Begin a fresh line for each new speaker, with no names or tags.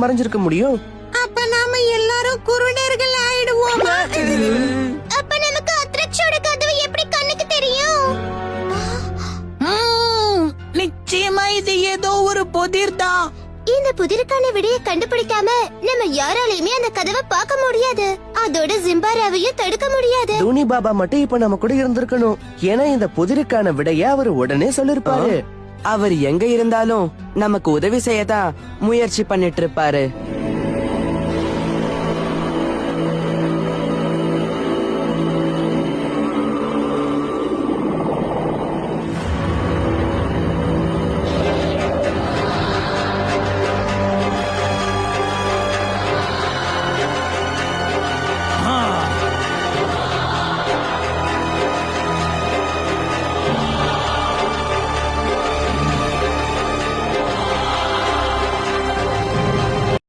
மறைஞ்சிருக்க முடியும்?
அப்ப நாம எல்லாரும் குருடர்கள் ஆயிடுவோமா? அப்ப நமக்கு அத்ரக்ஷோட கதவு எப்படி கண்ணுக்கு தெரியும்?
நிச்சயமா இது ஏதோ ஒரு புதிர் தான்.
இந்த புதிருக்கான விடையை கண்டுபிடிக்காம நம்ம யாராலையுமே அந்த கதவை பார்க்க முடியாது. அதோட ஜிம்பாராவையும் தடுக்க முடியாது.
தூணி பாபா மட்டும் இப்ப நம்ம கூட இருந்திருக்கணும். ஏன்னா இந்த புதிருக்கான விடைய அவர் உடனே சொல்லிருப்பாரு.
அவர் எங்க இருந்தாலும் நமக்கு உதவி செய்யதான் முயற்சி பண்ணிட்டு இருப்பாரு.